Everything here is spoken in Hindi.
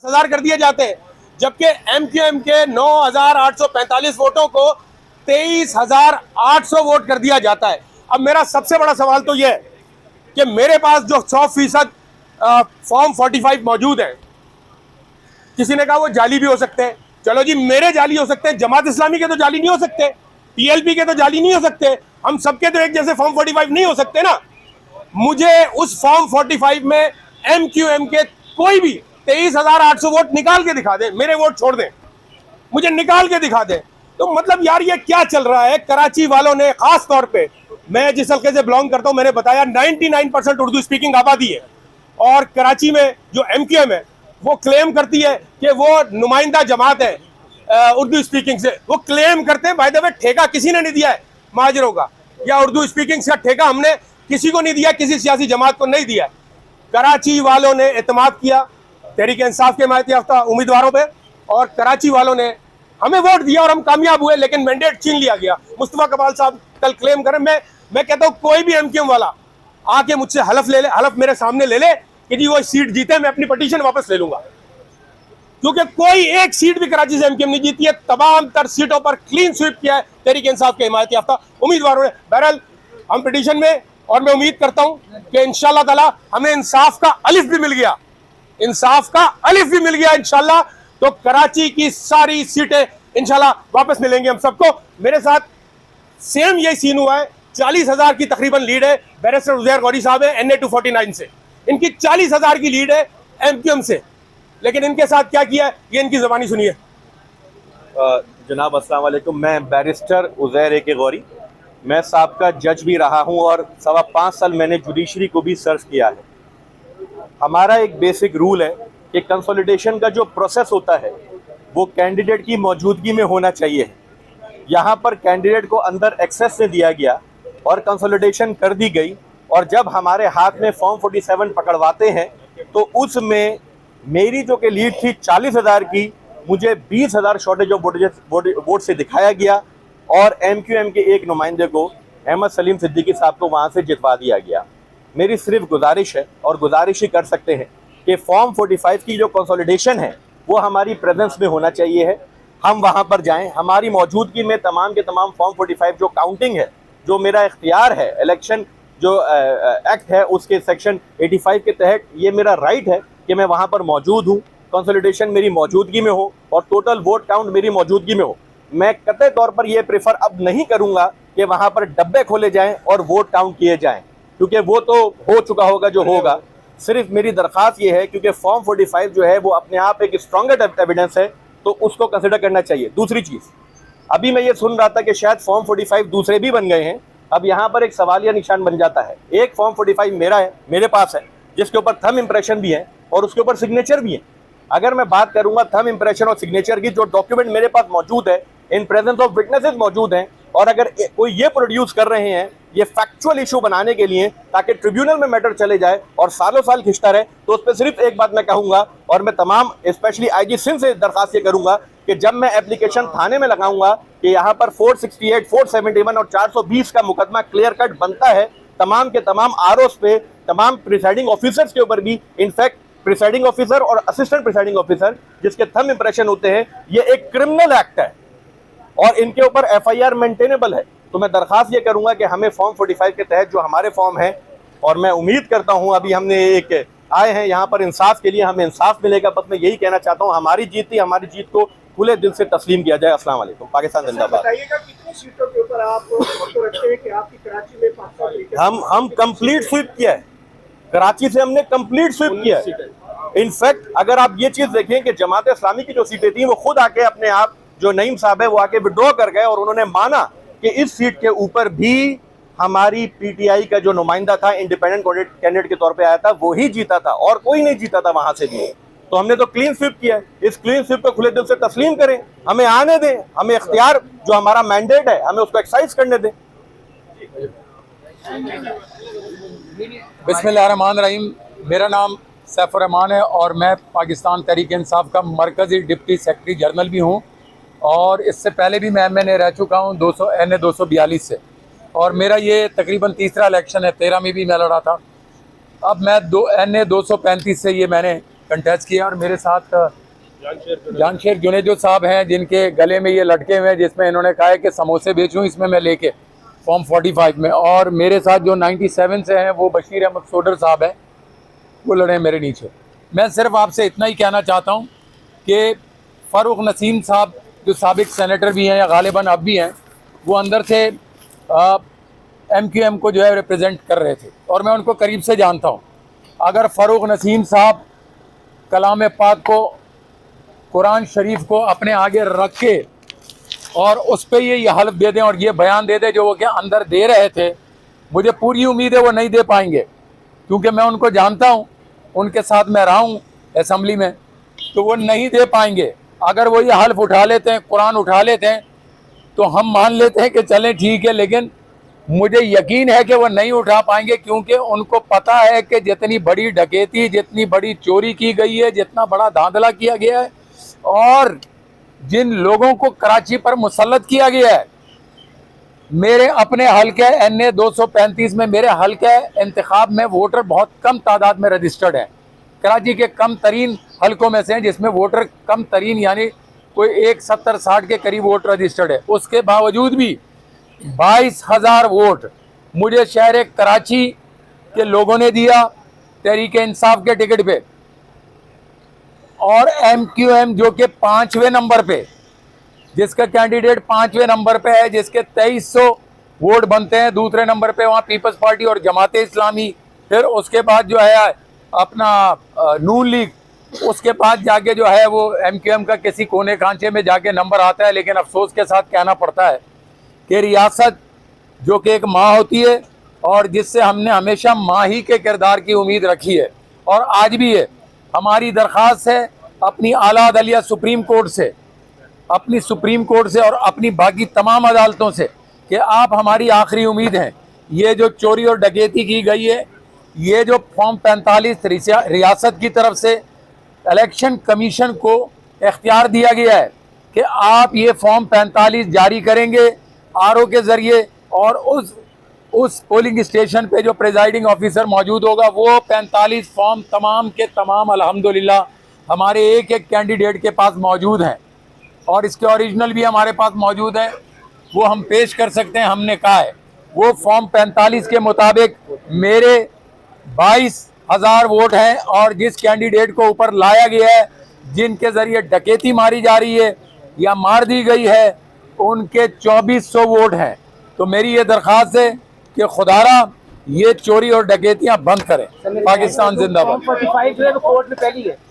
10,000 कर दिए जाते हैं, जबकि एमक्यूएम के 9,845 वोटों को 23,800 वोट कर दिया जाता है। अब मेरा सबसे बड़ा सवाल तो यह है कि मेरे पास जो 100% फॉर्म 45 मौजूद है, किसी ने कहा वो जाली भी हो सकते हैं। चलो जी, मेरे जाली हो सकते हैं, जमात इस्लामी के तो जाली नहीं हो सकते, पीएलपी के तो जाली नहीं हो सकते, हम सबके तो एक जैसे फॉर्म 45 नहीं हो सकते ना। मुझे उस फॉर्म 45 में एमक्यूएम के कोई भी 23,800 वोट निकाल के दिखा दे, मेरे वोट छोड़ दें, मुझे निकाल के दिखा दे। तो मतलब यार ये क्या चल रहा है। कराची वालों ने, खास तौर पे मैं जिस हल्के से बिलोंग करता हूं, मैंने बताया 99% उर्दू स्पीकिंग आबादी है, और कराची में जो एमक्यूएम है वो क्लेम करती है कि वो नुमाइंदा जमात है उर्दू स्पीकिंग से। वो क्लेम करते हैं, बाय द वे ठेका किसी ने नहीं दिया है महाजरों का या उर्दू स्पीकिंग का ठेका हमने किसी को नहीं दिया, किसी सियासी जमात को नहीं दिया है। कराची वालों ने एतमाद किया तहरीक इंसाफ के हिमायत याफ्ता उम्मीदवारों पे, और कराची वालों ने हमें वोट दिया और हम कामयाब हुए, लेकिन मैंडेट छीन लिया गया। मुस्तफा कमाल साहब कल क्लेम करें, मैं कहता हूं कोई भी एमक्यूएम वाला आके मुझसे हलफ ले ले, हलफ मेरे सामने ले ले कि जी वो सीट जीते, मैं अपनी पटिशन वापस ले लूंगा, क्योंकि कोई एक सीट भी कराची से एमक्यूएम नहीं जीती है। तमाम तर सीटों पर क्लीन स्वीप किया है तहरीक इंसाफ के हिमायत याफ्ता उम्मीदवारों ने। बहरहाल हम पिटीशन में, और मैं उम्मीद करता हूं कि इंशाल्लाह ताला हमें इंसाफ का अलिफ भी मिल गया, इंसाफ का अलिफ भी मिल गया इंशाल्लाह, तो कराची की सारी सीटें इंशाल्लाह वापस मिलेंगी हम सबको। मेरे साथ सेम यही सीन हुआ है, 40,000 की तकरीबन लीड है बैरिस्टर उज़ैर गौरी साहब है NA 249 से, इनकी 40,000 की लीड है एमक्यूएम से, लेकिन इनके साथ क्या किया है ये इनकी ज़बानी सुनिए। जनाब अस्सलाम वालेकुम, मैं बैरिस्टर उज़ैर के गौरी, मैं साबका जज भी रहा हूं और 5.25 साल मैंने जुडिशरी को भी सर्व किया है। हमारा एक बेसिक रूल है कि कंसोलिडेशन का जो प्रोसेस होता है वो कैंडिडेट की मौजूदगी में होना चाहिए। यहाँ पर कैंडिडेट को अंदर एक्सेस से दिया गया और कंसोलिडेशन कर दी गई, और जब हमारे हाथ में फॉर्म 47 पकड़वाते हैं तो उसमें मेरी जो कि लीड थी 40,000 की, मुझे 20,000 शॉर्टेज ऑफ वोट से दिखाया गया, और एमक्यूएम के एक नुमाइंदे को अहमद सलीम सिद्दीकी साहब को वहाँ से जितवा दिया गया। मेरी सिर्फ गुजारिश है, और गुजारिश ही कर सकते हैं, कि फॉर्म 45 की जो कंसोलिडेशन है वो हमारी प्रेजेंस में होना चाहिए है, हम वहाँ पर जाएं, हमारी मौजूदगी में तमाम के तमाम फॉर्म 45 जो काउंटिंग है, जो मेरा इख्तियार है, इलेक्शन जो एक्ट है उसके सेक्शन 85 के तहत ये मेरा राइट है कि मैं वहाँ पर मौजूद हूँ, कंसोलिडेशन मेरी मौजूदगी में हो और टोटल वोट काउंट मेरी मौजूदगी में हो। मैं कतई तौर पर यह प्रेफर अब नहीं करूँगा कि वहाँ पर डब्बे खोले जाएँ और वोट काउंट किए जाएँ, क्योंकि वो तो हो चुका होगा जो होगा। सिर्फ मेरी दरख्वास्त ये है, क्योंकि फॉर्म 45 जो है वो अपने आप एक स्ट्रॉन्गर एविडेंस है, तो उसको कंसिडर करना चाहिए। दूसरी चीज़, अभी मैं ये सुन रहा था कि शायद फॉर्म 45 दूसरे भी बन गए हैं। अब यहाँ पर एक सवालिया निशान बन जाता है। एक फॉर्म 45 मेरा है, मेरे पास है, जिसके ऊपर थंब इम्प्रेशन भी है और उसके ऊपर सिग्नेचर भी है। अगर मैं बात करूँगा थंब इम्प्रेशन और सिग्नेचर की, जो डॉक्यूमेंट मेरे पास मौजूद है, इन प्रेजेंस ऑफ विटनेसेस मौजूद हैं, और अगर कोई ये प्रोड्यूस कर रहे हैं ये फैक्चुअल इशू बनाने के लिए ताकि ट्रिब्यूनल में मैटर चले जाए और सालों साल खिंचता रहे, तो उस पर सिर्फ एक बात मैं कहूँगा, और मैं तमाम स्पेशली IG सिंध से दरख्वास्त ये करूँगा कि जब मैं एप्लीकेशन थाने में लगाऊंगा कि यहाँ पर 468, 471 और 420 का मुकदमा क्लियर कट बनता है तमाम के तमाम ROs पे, तमाम प्रिसाइडिंग ऑफिसर्स के ऊपर भी, इनफैक्ट प्रिसाइडिंग ऑफिसर और असिस्टेंट प्रिसाइडिंग ऑफिसर जिसके थंब इंप्रेशन होते हैं, ये एक क्रिमिनल एक्ट है और इनके ऊपर FIR मेंटेनेबल है। तो मैं दरख्वास्त ये करूंगा कि हमें फॉर्म 45 के तहत जो हमारे फॉर्म है, और मैं उम्मीद करता हूं अभी हमने एक आए हैं यहाँ पर इंसाफ के लिए, हमें इंसाफ मिलेगा। बस मैं यही कहना चाहता हूँ, हमारी जीत थी, हमारी जीत को खुले दिल से तस्लीम किया जाए। अस्सलाम वालेकुम, पाकिस्तान जिंदाबाद। बताइएगा कितनी सीटों के ऊपर आप रखते हैं कि आपकी कराची में 500? हम कंप्लीट स्वीप किया है, कराची से हमने कंप्लीट स्वीप किया है। इनफैक्ट अगर आप ये चीज देखें कि जमात इस्लामी की जो सीटें थी वो खुद आके अपने आप, जो नईम साहब है वो आके विड्रॉ कर गए, और उन्होंने माना कि इस सीट के ऊपर भी हमारी PTI का जो नुमाइंदा था, इंडिपेंडेंट कैंडिडेट के तौर पे आया था, वो ही जीता था और कोई नहीं जीता था वहां से भी। तो हमने तो क्लीन स्वीप किया है, इस क्लीन स्वीप को खुले दिल से तस्लीम करें, हमें आने दें, हमें इख्तियार जो हमारा मैंडेट है हमें उसको एक्सरसाइज करने दें। बिस्मिल्लाहिर्रहमानिर्रहीम, मेरा नाम सैफुर रहमान है और मैं पाकिस्तान तहरीक इंसाफ का मरकज़ी डिप्टी सेक्रेटरी जनरल भी हूँ, और इससे पहले भी मैं MNA रह चुका हूँ NA 242 से, और मेरा ये तकरीबन तीसरा इलेक्शन है। 13 में भी मैं लड़ा था। अब मैं NA 235 से ये मैंने कंटेस्ट किया और मेरे साथ जानशेर जुनेजो साहब हैं, जिनके गले में ये लटके हुए हैं जिसमें इन्होंने कहा है कि समोसे बेचूं इसमें मैं लेके फॉर्म 45 में। और मेरे साथ जो 97 से हैं वो बशीर अहमद सोडर साहब हैं, वो लड़े हैं मेरे नीचे। मैं सिर्फ आपसे इतना ही कहना चाहता हूँ कि फ़ारूक नसीम साहब जो साबिक सेनेटर भी हैं या गालिबन अब भी हैं, वो अंदर से MQM को जो है रिप्रेजेंट कर रहे थे और मैं उनको करीब से जानता हूँ। अगर फ़ारूक नसीम साहब कलाम पाक को, कुरान शरीफ को अपने आगे रख के और उस पर ये हल्फ दे दें और ये बयान दे दें जो वो क्या अंदर दे रहे थे, मुझे पूरी उम्मीद है वो नहीं दे पाएंगे, क्योंकि मैं उनको जानता हूँ, उनके साथ मैं रहा हूँ असम्बली में, तो वो नहीं दे पाएंगे। अगर वो ये हल्फ उठा लेते हैं, कुरान उठा लेते हैं, तो हम मान लेते हैं कि चलें ठीक है, लेकिन मुझे यकीन है कि वो नहीं उठा पाएंगे, क्योंकि उनको पता है कि जितनी बड़ी डकैती, जितनी बड़ी चोरी की गई है, जितना बड़ा धांधला किया गया है और जिन लोगों को कराची पर मुसल्लत किया गया है। मेरे अपने हल्के NA 235 में, मेरे हल्के इंतखाब में वोटर बहुत कम तादाद में रजिस्टर्ड हैं, कराची के कम तरीन हल्कों में से हैं जिसमें वोटर कम तरीन यानी कोई 70-60 के करीब वोट रजिस्टर्ड है। उसके बावजूद भी 22,000 वोट मुझे शहर कराची के लोगों ने दिया तहरीक इंसाफ के टिकट पे, और MQM जो कि 5वें नंबर पे, जिसका कैंडिडेट 5वें नंबर पे है, जिसके 2300 वोट बनते हैं, दूसरे नंबर पे वहाँ पीपल्स पार्टी और जमात इस्लामी, फिर उसके बाद जो है अपना नून लीग, उसके बाद जाके जो है वो MQM का किसी कोने खांचे में जाके नंबर आता है। लेकिन अफसोस के साथ कहना पड़ता है कि रियासत जो कि एक माँ होती है और जिससे हमने हमेशा माँ ही के किरदार की उम्मीद रखी है और आज भी है, हमारी दरख्वास्त है अपनी आला अदलिया सुप्रीम कोर्ट से, अपनी सुप्रीम कोर्ट से और अपनी बाकी तमाम अदालतों से कि आप हमारी आखिरी उम्मीद हैं। ये जो चोरी और डकैती की गई है, ये जो फॉर्म 45 रियासत की तरफ से इलेक्शन कमीशन को इख्तियार दिया गया है कि आप ये फॉर्म 45 जारी करेंगे RO के ज़रिए, और उस पोलिंग स्टेशन पे जो प्रिजाइडिंग ऑफिसर मौजूद होगा वो 45 फॉर्म तमाम के तमाम अल्हम्दुलिल्लाह हमारे एक एक कैंडिडेट के पास मौजूद हैं और इसके ओरिजिनल भी हमारे पास मौजूद हैं, वो हम पेश कर सकते हैं। हमने कहा है वो फॉर्म 45 के मुताबिक मेरे 22,000 वोट हैं और जिस कैंडिडेट को ऊपर लाया गया है, जिनके ज़रिए डकैती मारी जा रही है या मार दी गई है, उनके 2400 वोट हैं। तो मेरी ये दरख्वास्त है कि खुदारा ये चोरी और डकैतियां बंद करें। पाकिस्तान जिंदाबाद। 45 जो है वो कोर्ट में पहली है।